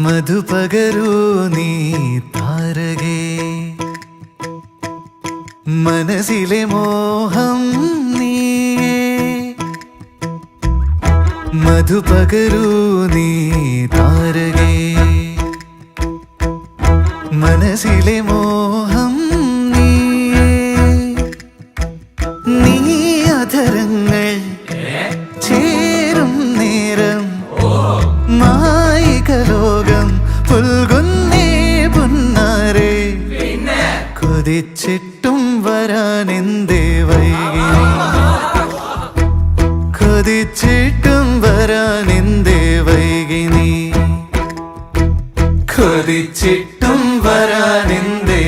മധുപകരൂ നീ താരകേ, മനസ്സിലെ മോഹം നീയേ. മധുപകരൂ നീ താരകേ, മനസ്സിലെ മോഹം നീയേ. നീ അധരങ്ങൾ ചേരും നേരം മായികലോകം പുൽകുന്നേ പുന്നാരേ. കൊതിച്ചിട്ടും വരാനെന്തേ വൈകി, കൊതിച്ചിട്ടും വരാനെന്തേ വൈകി നീ, കൊതിച്ചിട്ടും വരാനെന്തേ